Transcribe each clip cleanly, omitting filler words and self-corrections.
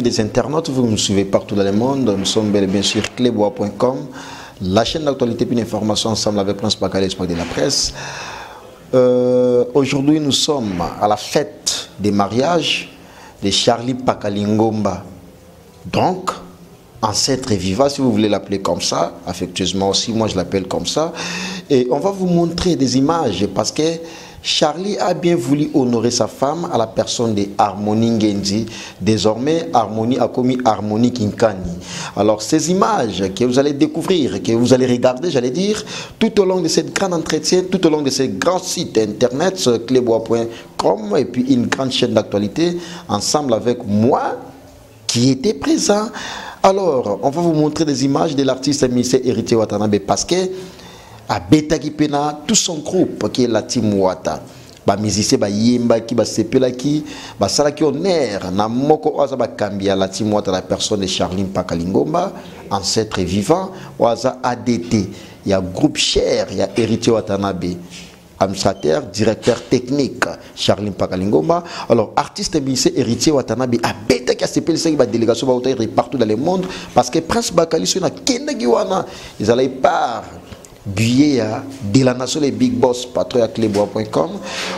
Des internautes, vous nous suivez partout dans le monde. Nous sommes bel et bien sûr clébois.com, la chaîne d'actualité et d'information ensemble avec Prince Bakali, l'espoir de la presse. Aujourd'hui, nous sommes à la fête des mariages de Charlie Pakali Ngomba. Donc, ancêtre vivant, si vous voulez l'appeler comme ça, affectueusement aussi, moi je l'appelle comme ça. Et on va vous montrer des images parce que Charlie a bien voulu honorer sa femme à la personne de Harmonie Ngendi. Désormais, Harmonie a commis Harmonie Kinkani. Alors, ces images que vous allez découvrir, que vous allez regarder, j'allais dire, tout au long de cette grande entretien, tout au long de ce grand site internet, clébois.com, et puis une grande chaîne d'actualité, ensemble avec moi, qui était présent. Alors, on va vous montrer des images de l'artiste ministère Héritier Watanabe parce que à Betaki Pena, tout son groupe qui est la team Wata. Ba musicien ba yemba ki ba sepela ki ba sala ki honneur na moko oza ba kambia la team Wata la personne de Charline Pakali Ngomba, ancêtre vivant, oza ADT, il y a groupe cher, il y a Héritier Watanabe, administrateur, directeur technique Charline Pakali Ngomba. Alors artiste musicien Héritier Watanabe a Betaki a sepela qui ba délégation ba autorité partout dans le monde parce que Prince Bakali sur na kendagi wana ils allaient par Guya de la nation les big boss patron à clébois.com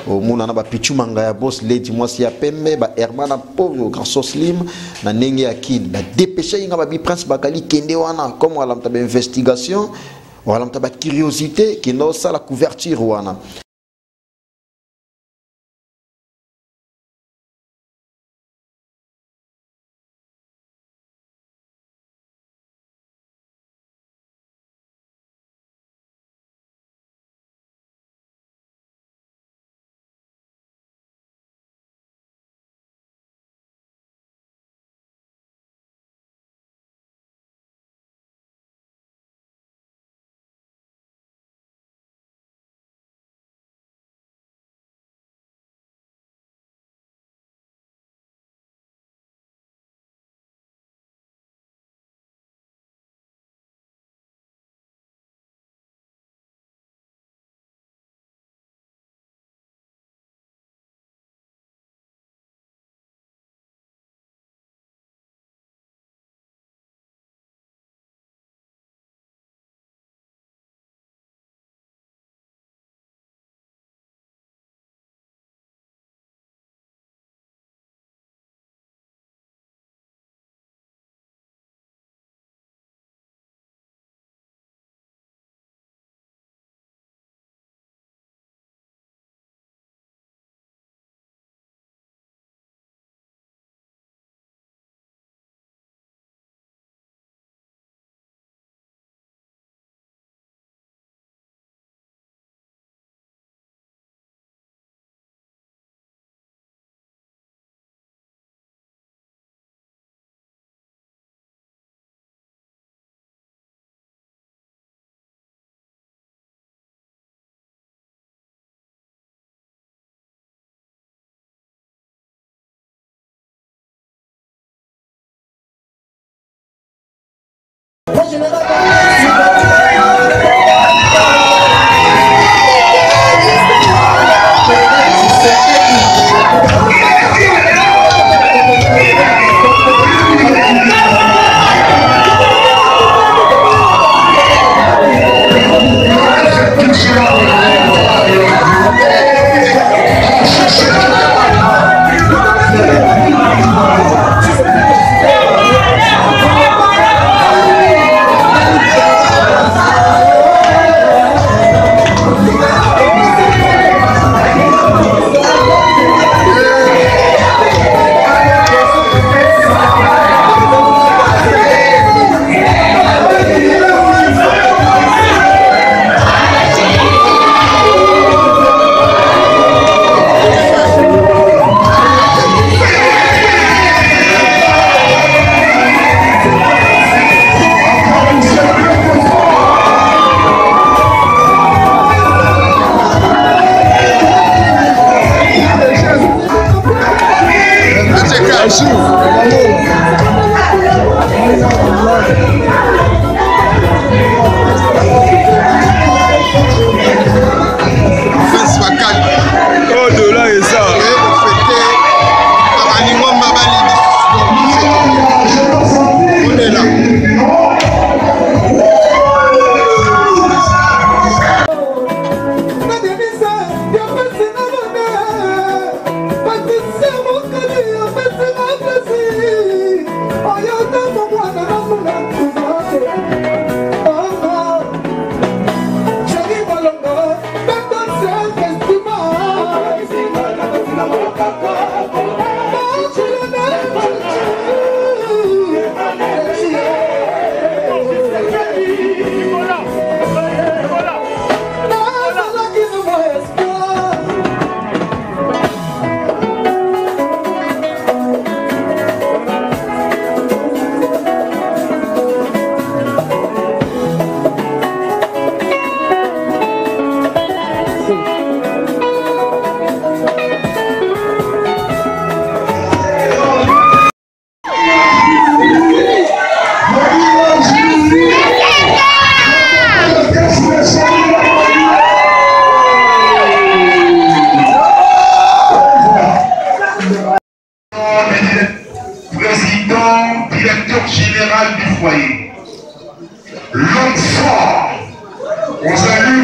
au monde na ba pichu manga ya boss lady moi si ya pembe ba hermana pauvre grand slim na nenge akil na dépêcher inga ba bi Prince Bakali kende wana comme wala mta ba investigation wala mta ba curiosité qui no ça la couverture wana.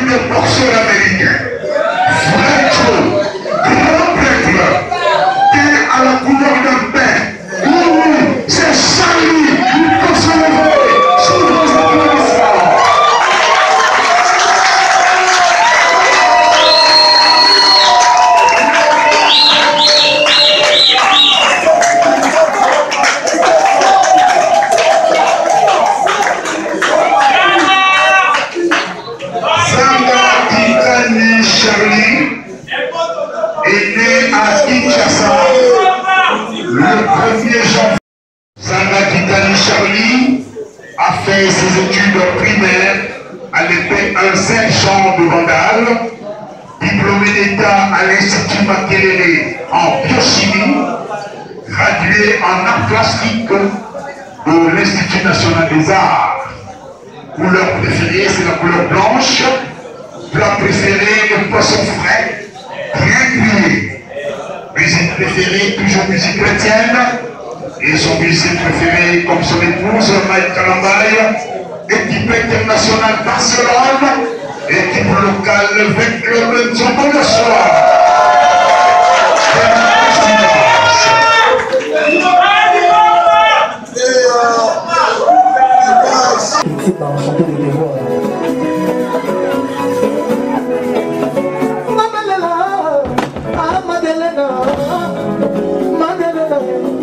de boxeur américain. Vrai grand prêtre, qui est à la couleur d'un pain. C'est Charlie, il peut se lever sous vos applaudissements. Charlie est né à Kinshasa le 1er janvier. Zanga Kitani Charlie a fait ses études primaires à l'épée un Saint-Jean de Vandal, diplômé d'État à l'Institut Makelele en biochimie, gradué en arts plastiques de l'Institut national des arts. Couleur préférée, c'est la couleur blanche. Plat préféré, le poisson frais, bien cuit. Musique préférée, toujours musique chrétienne. Et son musicien préféré, comme son épouse, Mike Kalambaye, équipe internationale Barcelone, équipe locale avec le Benjamin le soir.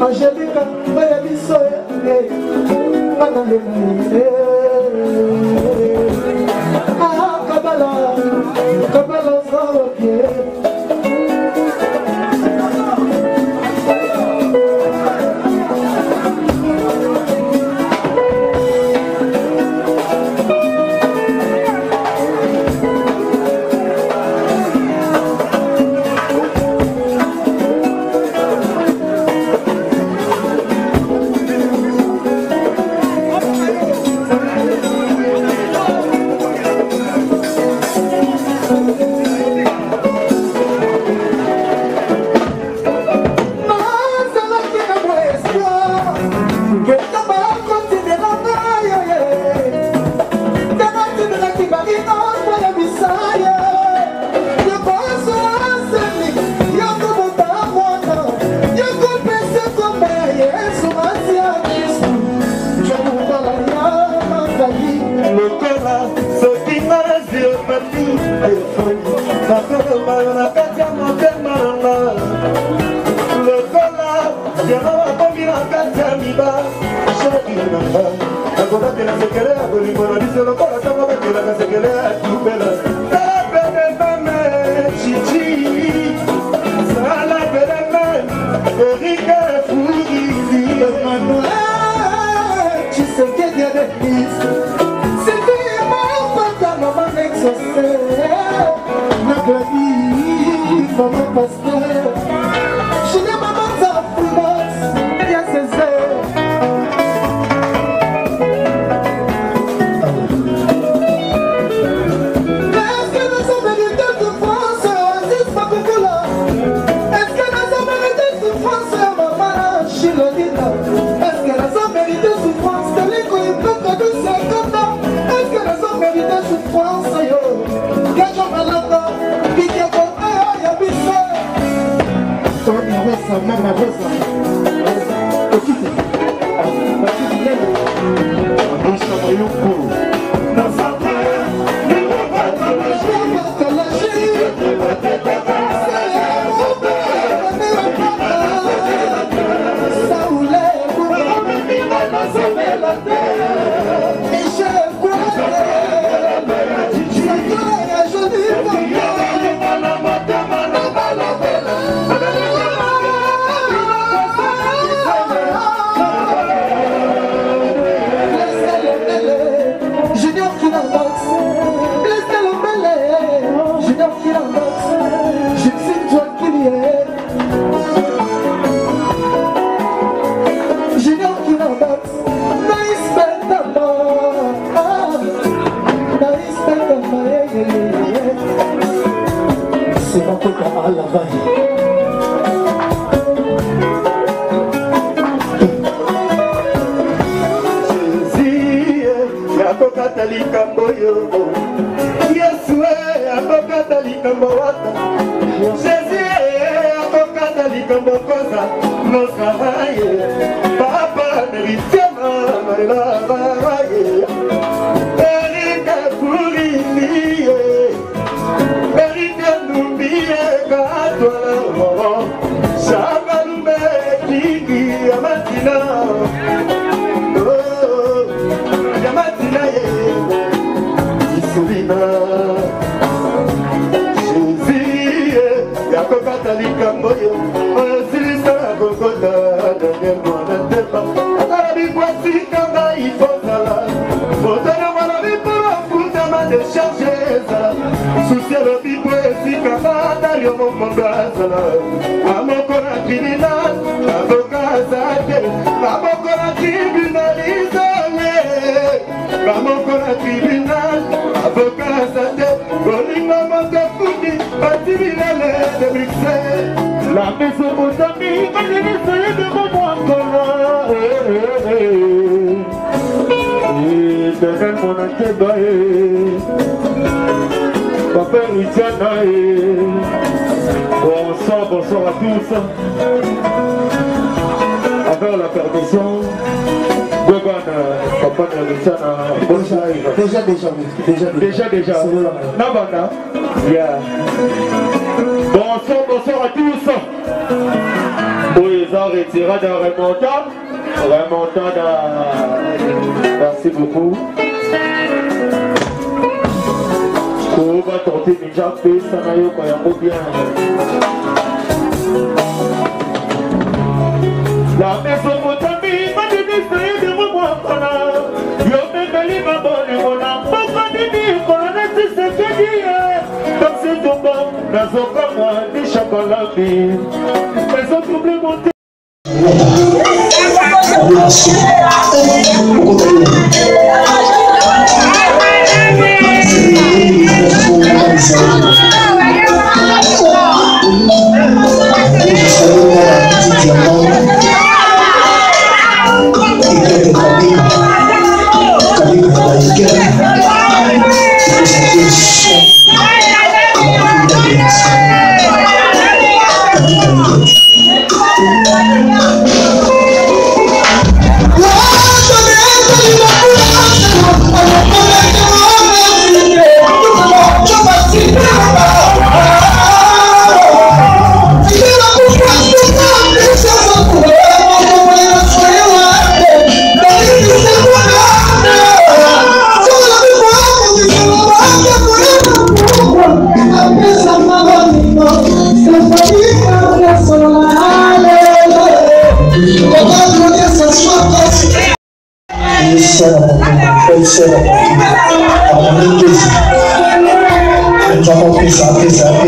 Angelica, vai a missões, Kabbalah, Kabbalah, likamboyo Yesu akokata likambo wata Jésus akokata likambo koza Nosamaye Papa neritema Marelaye Erika Kuriniye Erika Numbie Katwala Shagalume Kiki Amatina Yamatina Isulina Jésus Yakokata likamboyo Silisa Kokota Daniel Mwanateba Atarabi kwasi kama ifozala Fotana walabi para futama de chargeza Susielo bibwe sikama Dario momongazala Amokona criminal Avokazate Amokona tribunalizale Amokona tribunal Avokazate Rolinga Montefundi Batibilale de Bruxelles La maison Mozambique Administrée de mon Daniel Monateba Papa Richana bonsoir à tous. Avec la permission Papa Richana déjà Nabana yeah. Bonsoir à tous. Oui, ils ont retiré de remontada. Merci beaucoup. On va tenter déjà fait ça nayo quand il bien. La maison Mozambique m'a démissionné de moi kana. Yo me beli ma bonne mona. Pourquoi dis qu'on a laissé ce que dit. Comme c'est ton bon, dans son comme des chocolats. Ils ont doublé mon thé. Nous avons pris ça, les arbres,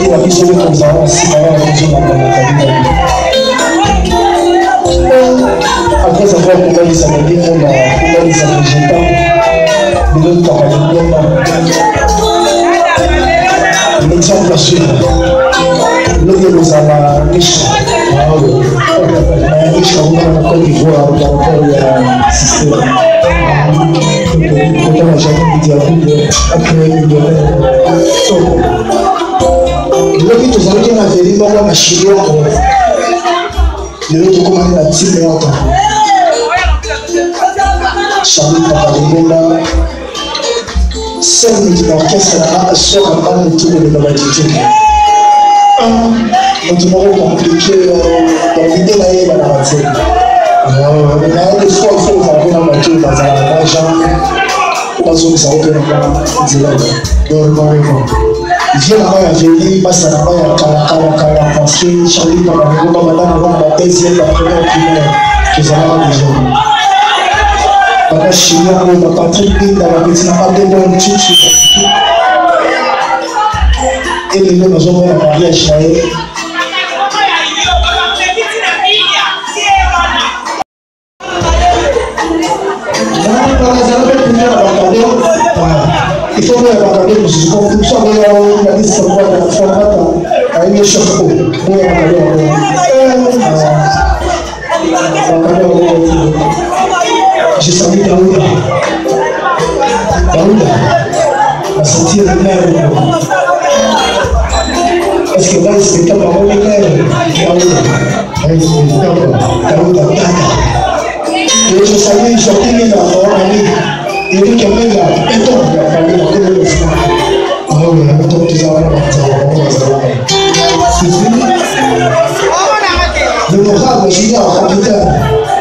il a vu celui que nous avons aussi dans la région après avoir coupé les amis, on a coupé les amis, de l'autre temps, l'exemple à suivre. Nous nous avons riche. Riche comme on a Côte d'Ivoire, dans le système. Quand on a jamais dit à créer une le tout ça qui m'a fait dire moi ma chiro le tout comment la team est Charlie Papalimba c'est l'orchestre là sur un bal de tout le normalité on va compliqué dans l'idée là il va la rater mais des fois il faut faire un bateau dans un agent parce que ça peut pas dire normalement viens là à venir passe à la bas à parce que Charlie Papalimba madame va la deuxième la première primaire que ça va déjà Papa Chinois, on Patrick Binda, la petite femme de bon tchouchou. Et les gens ont un mariage. Il faut que regarder pour ce qu'on peut faire. La liste de la format avec les chapeaux. J'ai senti Daouda. Daouda, la sentir le nerf. Est-ce que va respecter par mon nerf? Daouda, Daouda, Tata. Et je savais, j'ai obtenu la famille. Et donc, il y avait la méthode de la famille, comme le frère. Ah oui, la méthode de la famille. C'est fini. L'honorable Julien, capitaine,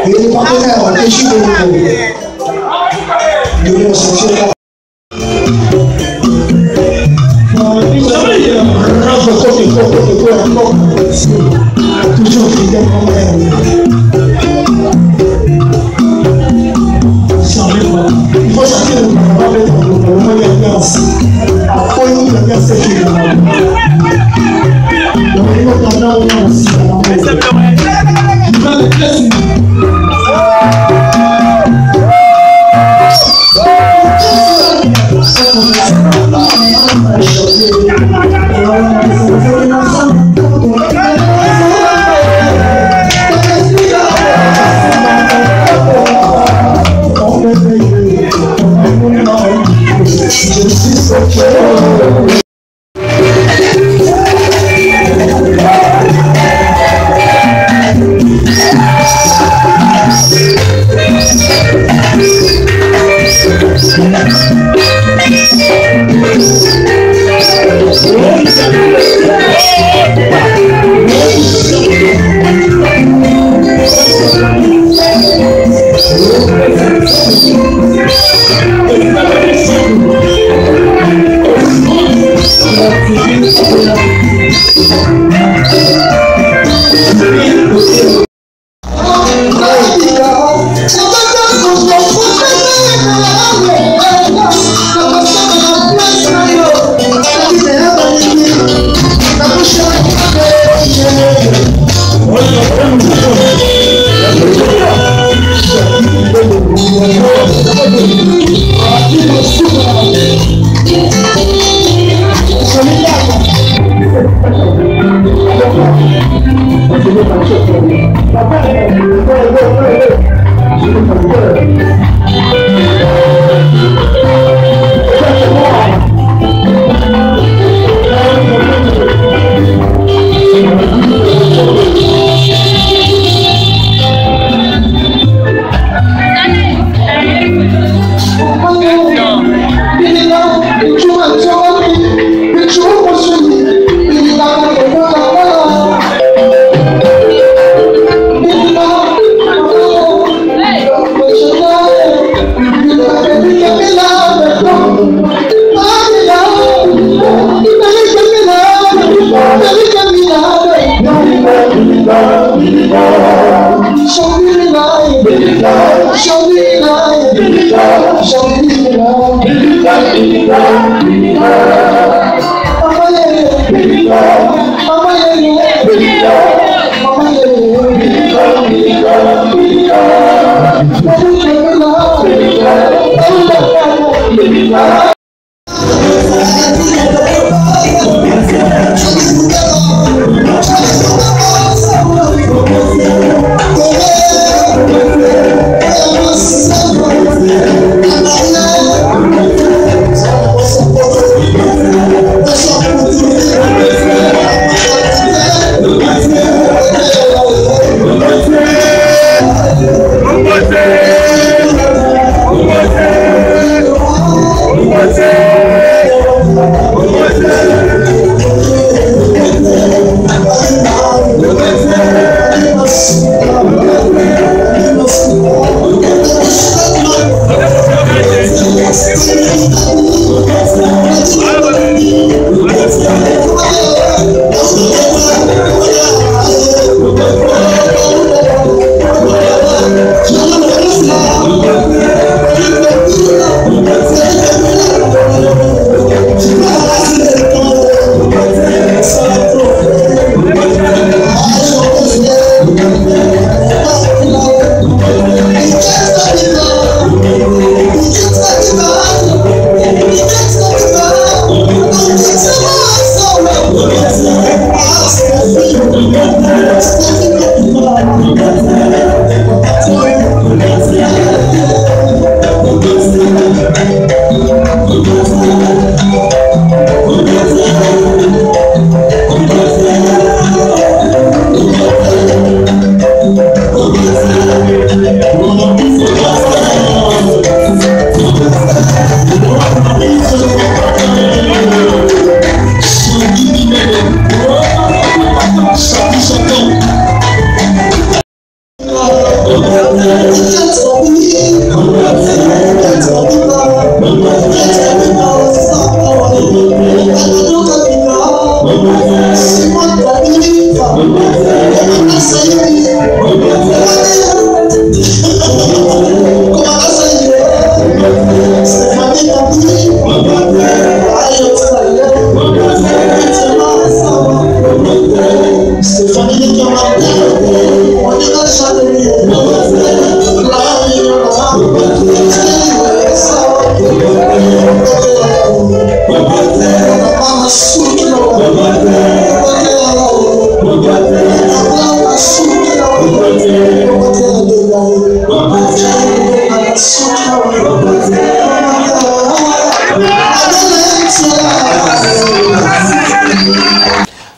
et les partenaires ont déçu de nous sortir là. Toujours fidèle comme elle. Il faut sortir le parole dans le moment de l'ambiance. Après, nous, l'ambiance est finie. Donc, il faut qu'on a aussi la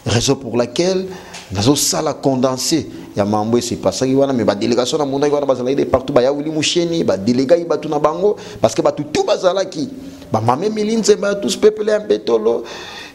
Raison pour laquelle nous avons condensé. Il y a mambo c'est pas ça qui mais la délégation dans monde wana bazala de partout ba ya wili musheni ba délégué ba tuna bango parce que ba tout bazala ki ba mamé milinze ba tous peuple en pétolo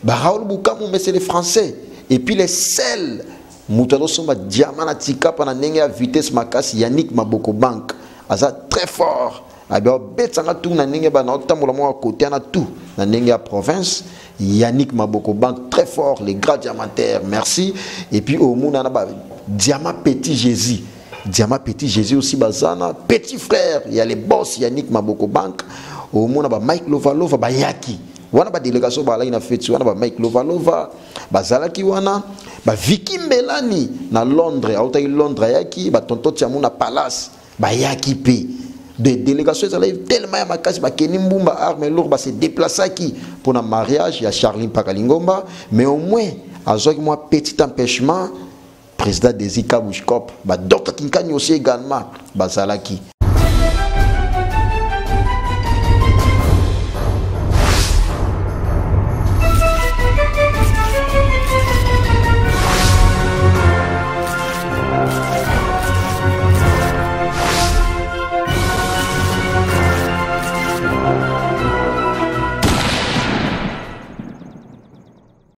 ba Raoul Bukamu mais c'est les Français et puis les sels mutalo somba diamant na tika pa na ndenge ya vitesse makasi Yannick Maboko Bank aza très fort abia betsanga tout na ndenge ba na tambola mo côté na tout na ndenge ya province. Yannick Maboko Bank très fort, les grands diamantaires, merci. Et puis au monde, on a Diamant Petit Jésus. Diamant Petit Jésus aussi, Bazana. Petit frère, il y a les boss Yannick Maboko Bank. Au monde, on a Mike Lovalova, Bayaki. On a délégation, on a fait, on a Mike Lovalova, Bazalaki, on a Vicky Melani, na Londres, à Londres, Yaki, Tonto Tiamouna Palace, Bayaki P. Des délégations, ça arrive tellement à ma case, Kenimboumba, arme lourd, se déplacer qui pour un mariage, il y a Charline Pakalingomba, mais au moins, à ce moi petit empêchement, président des Ika Bouchkop, docteur Kinkani aussi également, Bazalaki.